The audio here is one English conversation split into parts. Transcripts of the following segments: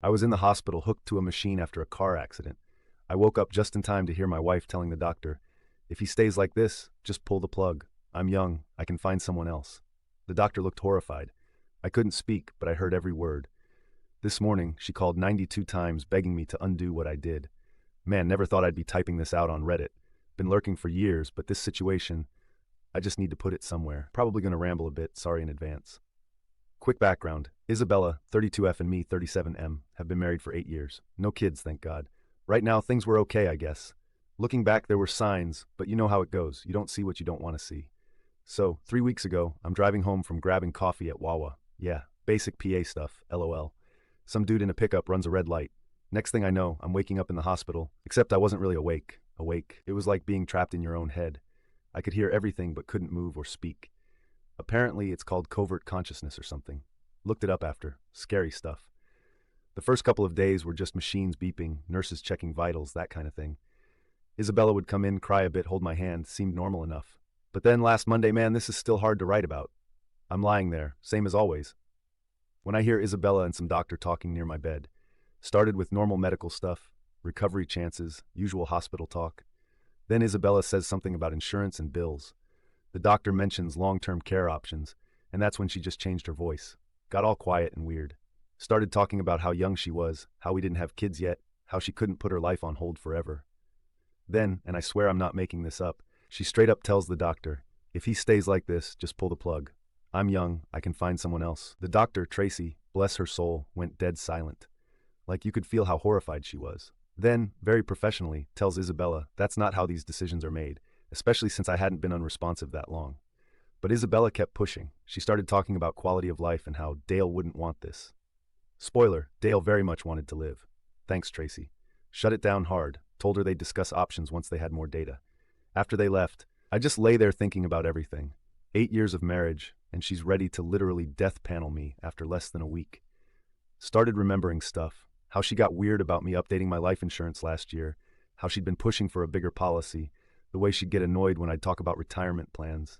I was in the hospital hooked to a machine after a car accident. I woke up just in time to hear my wife telling the doctor, "If he stays like this, just pull the plug. I'm young, I can find someone else." The doctor looked horrified. I couldn't speak, but I heard every word. This morning, she called 92 times begging me to undo what I did. Man, never thought I'd be typing this out on Reddit. Been lurking for years, but this situation, I just need to put it somewhere. Probably gonna ramble a bit, sorry in advance. Quick background. Isabella, 32F, and me, 37M, have been married for 8 years. No kids, thank God. Right now, things were okay, I guess. Looking back, there were signs, but you know how it goes. You don't see what you don't want to see. So, 3 weeks ago, I'm driving home from grabbing coffee at Wawa. Yeah, basic PA stuff, LOL. Some dude in a pickup runs a red light. Next thing I know, I'm waking up in the hospital, except I wasn't really awake. It was like being trapped in your own head. I could hear everything but couldn't move or speak. Apparently, it's called covert consciousness or something. Looked it up after. Scary stuff. The first couple of days were just machines beeping, nurses checking vitals, that kind of thing. Isabella would come in, cry a bit, hold my hand, seemed normal enough. But then last Monday, man, this is still hard to write about. I'm lying there, same as always. When I hear Isabella and some doctor talking near my bed, started with normal medical stuff, recovery chances, usual hospital talk. Then Isabella says something about insurance and bills. The doctor mentions long-term care options, and that's when she just changed her voice. Got all quiet and weird. Started talking about how young she was, how we didn't have kids yet, how she couldn't put her life on hold forever. Then, and I swear I'm not making this up, she straight up tells the doctor, "If he stays like this, just pull the plug. I'm young, I can find someone else." The doctor, Tracy, bless her soul, went dead silent. Like you could feel how horrified she was. Then, very professionally, tells Isabella that's not how these decisions are made, especially since I hadn't been unresponsive that long. But Isabella kept pushing. She started talking about quality of life and how Dale wouldn't want this. Spoiler, Dale very much wanted to live. Thanks, Tracy. Shut it down hard, told her they'd discuss options once they had more data. After they left, I just lay there thinking about everything. 8 years of marriage, and she's ready to literally death panel me after less than a week. Started remembering stuff, how she got weird about me updating my life insurance last year, how she'd been pushing for a bigger policy, the way she'd get annoyed when I'd talk about retirement plans.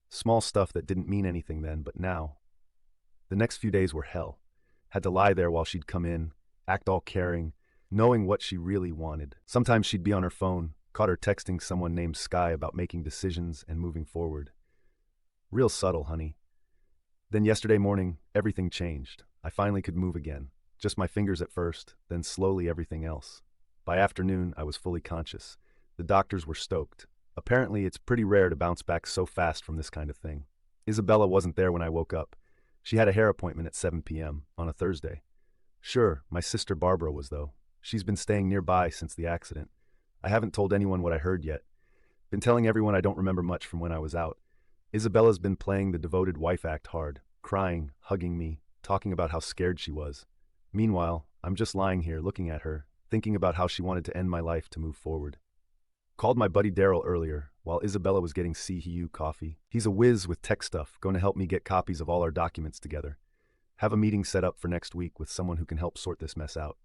Small stuff that didn't mean anything then, but now. The next few days were hell. Had to lie there while she'd come in, act all caring, knowing what she really wanted. Sometimes she'd be on her phone, caught her texting someone named Sky about making decisions and moving forward. Real subtle, honey. Then yesterday morning, everything changed. I finally could move again. Just my fingers at first, then slowly everything else. By afternoon, I was fully conscious. The doctors were stoked. Apparently, it's pretty rare to bounce back so fast from this kind of thing. Isabella wasn't there when I woke up. She had a hair appointment at 7 p.m. on a Thursday. Sure, my sister Barbara was, though. She's been staying nearby since the accident. I haven't told anyone what I heard yet. Been telling everyone I don't remember much from when I was out. Isabella's been playing the devoted wife act hard, crying, hugging me, talking about how scared she was. Meanwhile, I'm just lying here looking at her, thinking about how she wanted to end my life to move forward. Called my buddy Daryl earlier, while Isabella was getting CU coffee. He's a whiz with tech stuff, going to help me get copies of all our documents together. Have a meeting set up for next week with someone who can help sort this mess out.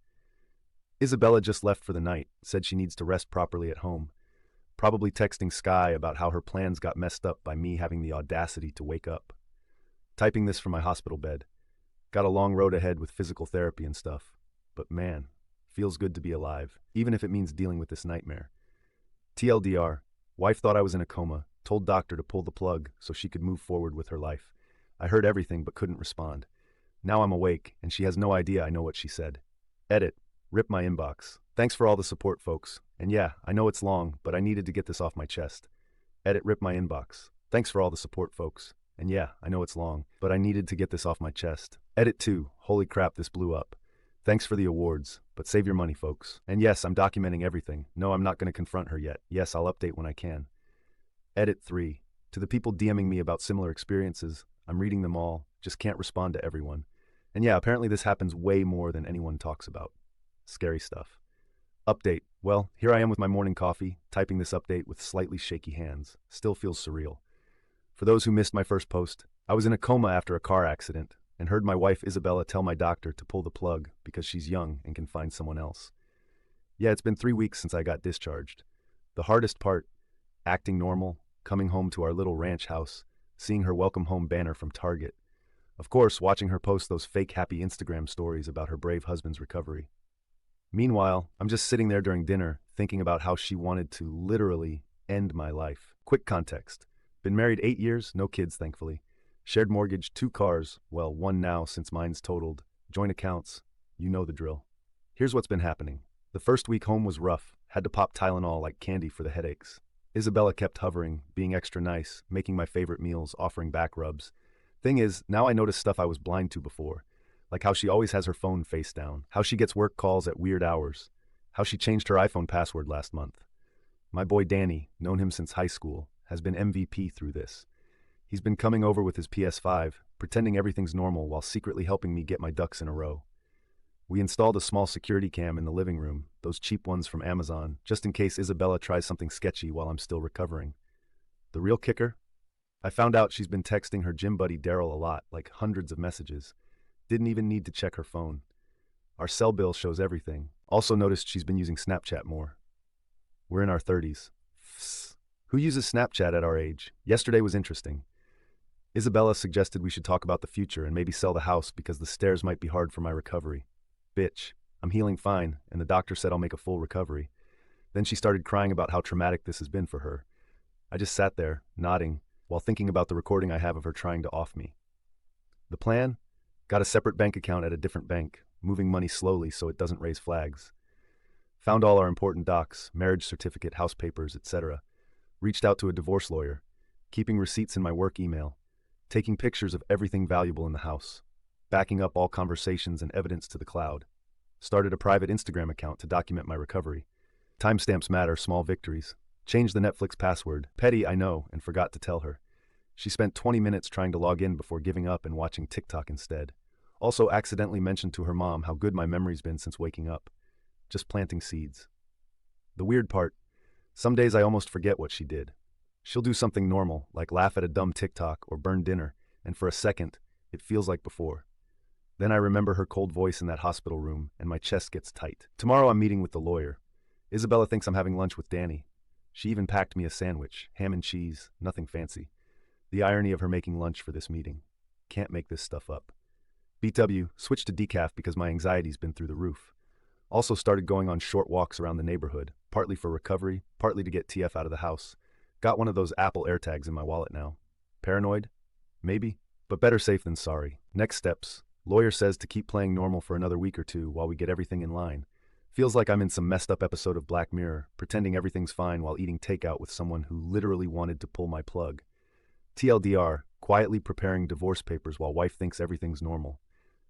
Isabella just left for the night, said she needs to rest properly at home. Probably texting Sky about how her plans got messed up by me having the audacity to wake up. Typing this from my hospital bed. Got a long road ahead with physical therapy and stuff. But man, feels good to be alive, even if it means dealing with this nightmare. TLDR, wife thought I was in a coma, told doctor to pull the plug so she could move forward with her life. I heard everything but couldn't respond. Now I'm awake, and she has no idea I know what she said. Edit. Rip my inbox. Thanks for all the support, folks. And yeah, I know it's long, but I needed to get this off my chest. Edit. Rip my inbox. Thanks for all the support, folks. And yeah, I know it's long, but I needed to get this off my chest. Edit 2. Holy crap, this blew up. Thanks for the awards, but save your money, folks. And yes, I'm documenting everything. No, I'm not going to confront her yet. Yes, I'll update when I can. Edit 3. To the people DMing me about similar experiences, I'm reading them all, just can't respond to everyone. And yeah, apparently this happens way more than anyone talks about. Scary stuff. Update. Well, here I am with my morning coffee, typing this update with slightly shaky hands. Still feels surreal. For those who missed my first post, I was in a coma after a car accident and heard my wife Isabella tell my doctor to pull the plug because she's young and can find someone else. Yeah, it's been 3 weeks since I got discharged. The hardest part, acting normal, coming home to our little ranch house, seeing her welcome home banner from Target. Of course, watching her post those fake happy Instagram stories about her brave husband's recovery. Meanwhile, I'm just sitting there during dinner, thinking about how she wanted to literally end my life. Quick context. Been married 8 years, no kids, thankfully. Shared mortgage, 2 cars, well, 1 now since mine's totaled. Joint accounts, you know the drill. Here's what's been happening. The first week home was rough, had to pop Tylenol like candy for the headaches. Isabella kept hovering, being extra nice, making my favorite meals, offering back rubs. Thing is, now I notice stuff I was blind to before. Like how she always has her phone face down, how she gets work calls at weird hours, how she changed her iPhone password last month. My boy Danny, known him since high school, has been MVP through this. He's been coming over with his PS5, pretending everything's normal while secretly helping me get my ducks in a row. We installed a small security cam in the living room, those cheap ones from Amazon, just in case Isabella tries something sketchy while I'm still recovering. The real kicker? I found out she's been texting her gym buddy Daryl a lot, like hundreds of messages. Didn't even need to check her phone. Our cell bill shows everything. Also noticed she's been using Snapchat more. We're in our 30s. Who uses Snapchat at our age? Yesterday was interesting. Isabella suggested we should talk about the future and maybe sell the house because the stairs might be hard for my recovery. Bitch, I'm healing fine, and the doctor said I'll make a full recovery. Then she started crying about how traumatic this has been for her. I just sat there, nodding, while thinking about the recording I have of her trying to off me. The plan? Got a separate bank account at a different bank, moving money slowly so it doesn't raise flags. Found all our important docs, marriage certificate, house papers, etc. Reached out to a divorce lawyer, keeping receipts in my work email, taking pictures of everything valuable in the house, backing up all conversations and evidence to the cloud. Started a private Instagram account to document my recovery. Timestamps matter, small victories. Changed the Netflix password. Petty, I know, and forgot to tell her. She spent 20 minutes trying to log in before giving up and watching TikTok instead. Also accidentally mentioned to her mom how good my memory's been since waking up. Just planting seeds. The weird part, some days I almost forget what she did. She'll do something normal, like laugh at a dumb TikTok or burn dinner, and for a second, it feels like before. Then I remember her cold voice in that hospital room, and my chest gets tight. Tomorrow I'm meeting with the lawyer. Isabella thinks I'm having lunch with Danny. She even packed me a sandwich, ham and cheese, nothing fancy. The irony of her making lunch for this meeting. Can't make this stuff up. BW, switched to decaf because my anxiety's been through the roof. Also started going on short walks around the neighborhood, partly for recovery, partly to get TF out of the house. Got one of those Apple AirTags in my wallet now. Paranoid? Maybe, but better safe than sorry. Next steps. Lawyer says to keep playing normal for another week or two while we get everything in line. Feels like I'm in some messed up episode of Black Mirror, pretending everything's fine while eating takeout with someone who literally wanted to pull my plug. TLDR, quietly preparing divorce papers while wife thinks everything's normal.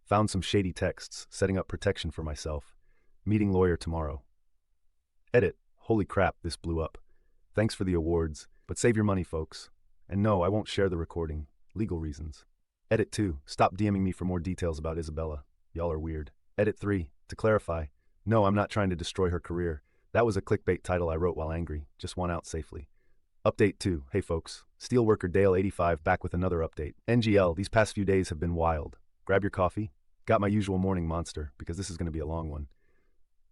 Found some shady texts, setting up protection for myself. Meeting lawyer tomorrow. Edit. Holy crap, this blew up. Thanks for the awards, but save your money, folks. And no, I won't share the recording. Legal reasons. Edit 2. Stop DMing me for more details about Isabella. Y'all are weird. Edit 3. To clarify. No, I'm not trying to destroy her career. That was a clickbait title I wrote while angry. Just won out safely. Update 2. Hey folks. Steelworker Dale 85 back with another update. NGL, these past few days have been wild. Grab your coffee. Got my usual morning monster, because this is going to be a long one.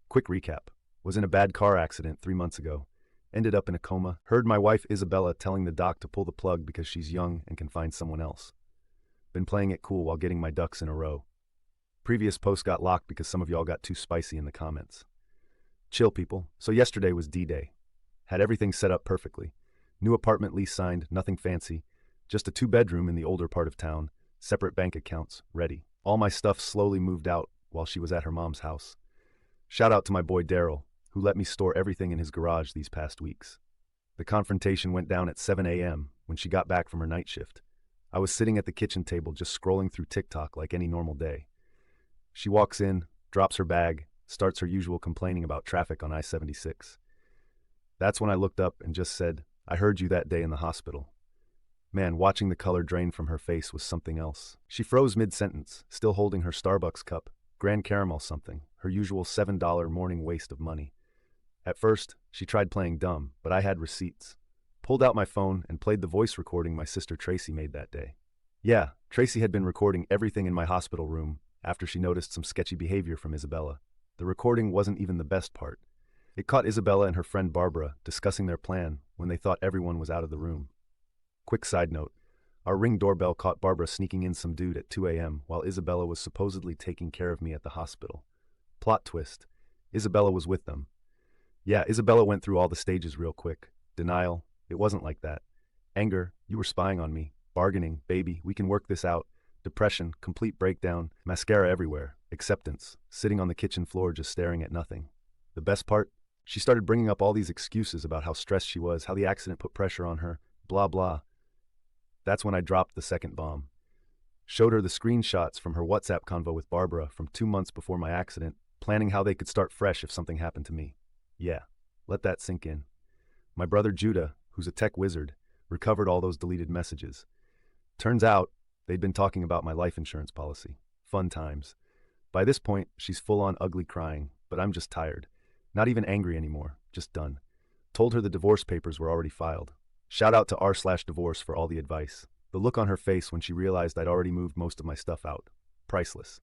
Quick recap. Was in a bad car accident 3 months ago. Ended up in a coma. Heard my wife Isabella telling the doc to pull the plug because she's young and can find someone else. Been playing it cool while getting my ducks in a row. Previous post got locked because some of y'all got too spicy in the comments. Chill, people. So yesterday was D-Day. Had everything set up perfectly. New apartment lease signed, nothing fancy. Just a 2-bedroom in the older part of town. Separate bank accounts, ready. All my stuff slowly moved out while she was at her mom's house. Shout out to my boy Daryl, who let me store everything in his garage these past weeks. The confrontation went down at 7 a.m. when she got back from her night shift. I was sitting at the kitchen table just scrolling through TikTok like any normal day. She walks in, drops her bag, starts her usual complaining about traffic on I-76. That's when I looked up and just said, I heard you that day in the hospital. Man, watching the color drain from her face was something else. She froze mid-sentence, still holding her Starbucks cup, Grand Caramel something, her usual $7 morning waste of money. At first, she tried playing dumb, but I had receipts. Pulled out my phone and played the voice recording my sister Tracy made that day. Yeah, Tracy had been recording everything in my hospital room after she noticed some sketchy behavior from Isabella. The recording wasn't even the best part. It caught Isabella and her friend Barbara discussing their plan when they thought everyone was out of the room. Quick side note, Our Ring doorbell caught Barbara sneaking in some dude at 2 a.m. while Isabella was supposedly taking care of me at the hospital. Plot twist. Isabella was with them. Yeah, Isabella went through all the stages real quick. Denial. It wasn't like that. Anger. You were spying on me. Bargaining. Baby, we can work this out. Depression. Complete breakdown. Mascara everywhere. Acceptance. Sitting on the kitchen floor just staring at nothing. The best part? She started bringing up all these excuses about how stressed she was, how the accident put pressure on her, blah blah. That's when I dropped the second bomb. Showed her the screenshots from her WhatsApp convo with Barbara from 2 months before my accident, planning how they could start fresh if something happened to me. Yeah, let that sink in. My brother Judah, who's a tech wizard, recovered all those deleted messages. Turns out, they'd been talking about my life insurance policy. Fun times. By this point, she's full-on ugly crying, but I'm just tired. Not even angry anymore, just done. Told her the divorce papers were already filed. Shout out to r/divorce for all the advice. The look on her face when she realized I'd already moved most of my stuff out. Priceless.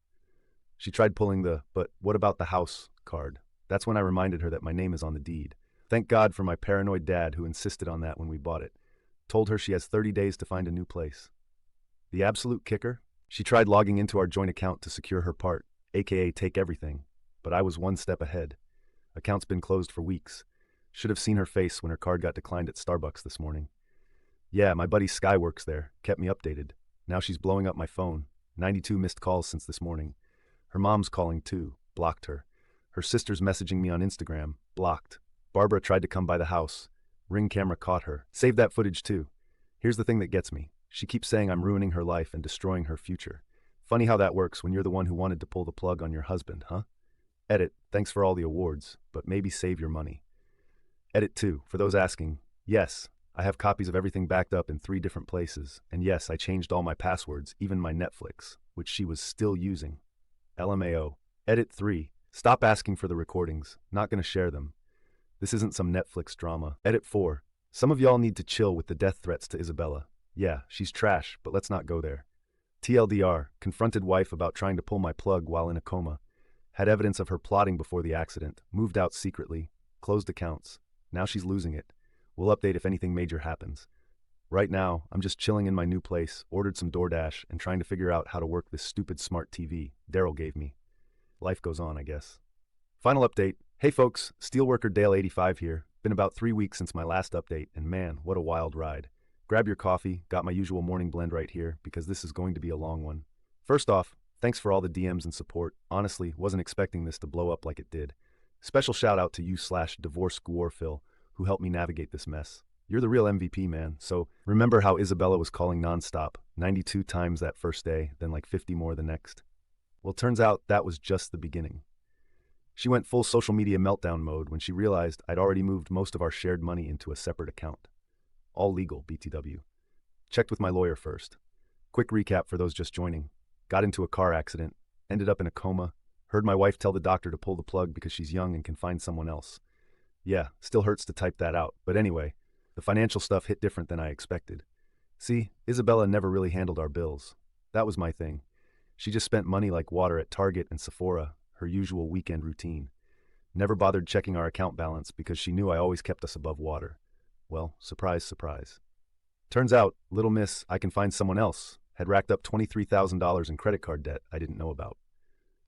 She tried pulling the, "but what about the house" card. That's when I reminded her that my name is on the deed. Thank God for my paranoid dad who insisted on that when we bought it. Told her she has 30 days to find a new place. The absolute kicker? She tried logging into our joint account to secure her part, aka take everything, but I was one step ahead. Account's been closed for weeks. Should have seen her face when her card got declined at Starbucks this morning. Yeah, my buddy Sky works there, kept me updated. Now she's blowing up my phone. 92 missed calls since this morning. Her mom's calling too, blocked her. Her sister's messaging me on Instagram, blocked. Barbara tried to come by the house. Ring camera caught her. Save that footage too. Here's the thing that gets me. She keeps saying I'm ruining her life and destroying her future. Funny how that works when you're the one who wanted to pull the plug on your husband, huh? Edit, thanks for all the awards, but maybe save your money. Edit 2, for those asking, yes, I have copies of everything backed up in 3 different places, and yes, I changed all my passwords, even my Netflix, which she was still using. LMAO. Edit 3, stop asking for the recordings, not gonna share them. This isn't some Netflix drama. Edit 4, some of y'all need to chill with the death threats to Isabella. Yeah, she's trash, but let's not go there. TLDR, confronted wife about trying to pull my plug while in a coma. Had evidence of her plotting before the accident, moved out secretly, closed accounts. Now she's losing it. We'll update if anything major happens. Right now, I'm just chilling in my new place, ordered some DoorDash, and trying to figure out how to work this stupid smart TV Daryl gave me. Life goes on, I guess. Final update. Hey folks, Steelworker Dale 85 here. Been about 3 weeks since my last update, and man, what a wild ride. Grab your coffee, got my usual morning blend right here, because this is going to be a long one. First off, thanks for all the DMs and support. Honestly, wasn't expecting this to blow up like it did. Special shout out to you/Divorce Guarphil, who helped me navigate this mess. You're the real MVP, man. So remember how Isabella was calling nonstop, 92 times that first day, then like 50 more the next? Well, turns out that was just the beginning. She went full social media meltdown mode when she realized I'd already moved most of our shared money into a separate account. All legal, BTW. Checked with my lawyer first. Quick recap for those just joining. Got into a car accident, ended up in a coma, heard my wife tell the doctor to pull the plug because she's young and can find someone else. Yeah, still hurts to type that out, but anyway, the financial stuff hit different than I expected. See, Isabella never really handled our bills. That was my thing. She just spent money like water at Target and Sephora, her usual weekend routine. Never bothered checking our account balance because she knew I always kept us above water. Well, surprise, surprise. Turns out, little miss, I can find someone else, had racked up $23,000 in credit card debt I didn't know about.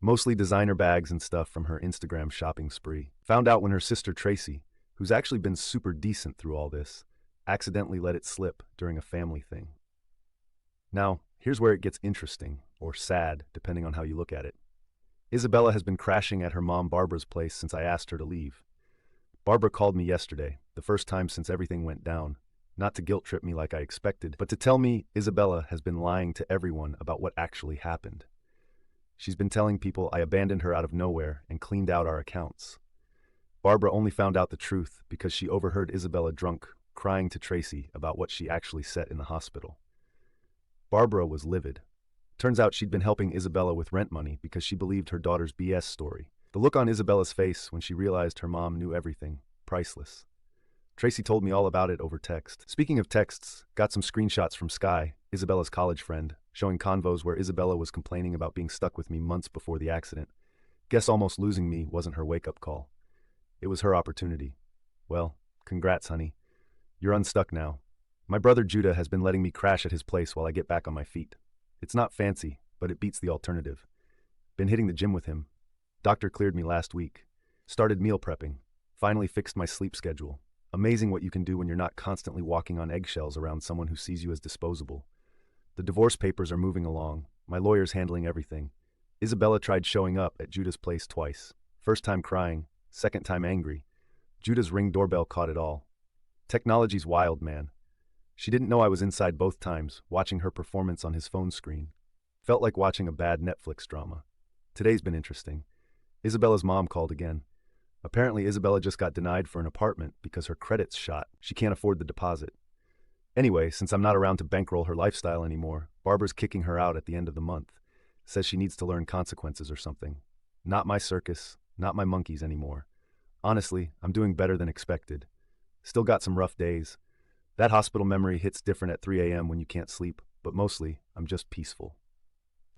Mostly designer bags and stuff from her Instagram shopping spree. Found out when her sister Tracy, who's actually been super decent through all this, accidentally let it slip during a family thing. Now, here's where it gets interesting, or sad, depending on how you look at it. Isabella has been crashing at her mom Barbara's place since I asked her to leave. Barbara called me yesterday, the first time since everything went down, not to guilt trip me like I expected, but to tell me Isabella has been lying to everyone about what actually happened. She's been telling people I abandoned her out of nowhere and cleaned out our accounts. Barbara only found out the truth because she overheard Isabella drunk, crying to Tracy about what she actually said in the hospital. Barbara was livid. Turns out she'd been helping Isabella with rent money because she believed her daughter's BS story. The look on Isabella's face when she realized her mom knew everything, priceless. Tracy told me all about it over text. Speaking of texts, got some screenshots from Sky, Isabella's college friend, showing convos where Isabella was complaining about being stuck with me months before the accident. Guess almost losing me wasn't her wake-up call. It was her opportunity. Well, congrats, honey. You're unstuck now. My brother Judah has been letting me crash at his place while I get back on my feet. It's not fancy, but it beats the alternative. Been hitting the gym with him. Doctor cleared me last week. Started meal prepping. Finally fixed my sleep schedule. Amazing what you can do when you're not constantly walking on eggshells around someone who sees you as disposable. The divorce papers are moving along. My lawyer's handling everything. Isabella tried showing up at Judah's place twice. First time crying, second time angry. Judah's Ring doorbell caught it all. Technology's wild, man. She didn't know I was inside both times, watching her performance on his phone screen. Felt like watching a bad Netflix drama. Today's been interesting. Isabella's mom called again. Apparently Isabella just got denied for an apartment because her credit's shot. She can't afford the deposit. Anyway, since I'm not around to bankroll her lifestyle anymore, Barbara's kicking her out at the end of the month. Says she needs to learn consequences or something. Not my circus, not my monkeys anymore. Honestly, I'm doing better than expected. Still got some rough days. That hospital memory hits different at 3 a.m. when you can't sleep, but mostly, I'm just peaceful.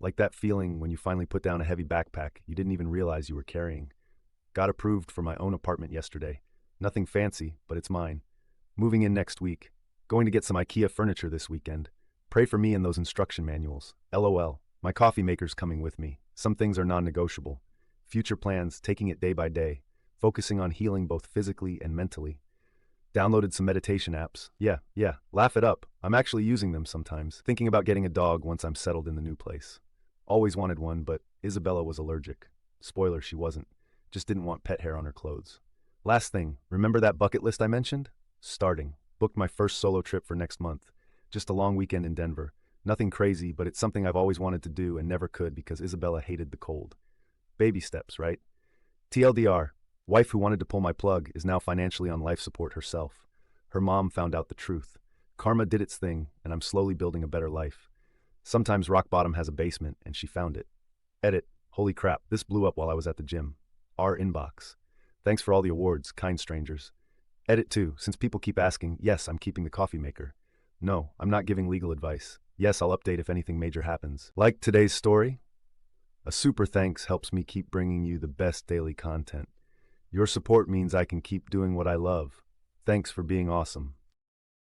Like that feeling when you finally put down a heavy backpack you didn't even realize you were carrying. Got approved for my own apartment yesterday. Nothing fancy, but it's mine. Moving in next week. Going to get some IKEA furniture this weekend. Pray for me and those instruction manuals. LOL. My coffee maker's coming with me. Some things are non-negotiable. Future plans, taking it day by day. Focusing on healing both physically and mentally. Downloaded some meditation apps. Yeah, laugh it up. I'm actually using them sometimes. Thinking about getting a dog once I'm settled in the new place. Always wanted one, but Isabella was allergic. Spoiler, she wasn't. Just didn't want pet hair on her clothes. Last thing, remember that bucket list I mentioned? Starting. Booked my first solo trip for next month. Just a long weekend in Denver. Nothing crazy, but it's something I've always wanted to do and never could because Isabella hated the cold. Baby steps, right? TLDR, wife who wanted to pull my plug is now financially on life support herself. Her mom found out the truth. Karma did its thing, and I'm slowly building a better life. Sometimes rock bottom has a basement, and she found it. Edit. Holy crap, this blew up while I was at the gym. Our inbox. Thanks for all the awards, kind strangers. Edit 2. Since people keep asking, yes, I'm keeping the coffee maker. No, I'm not giving legal advice. Yes, I'll update if anything major happens. Like today's story? A super thanks helps me keep bringing you the best daily content. Your support means I can keep doing what I love. Thanks for being awesome.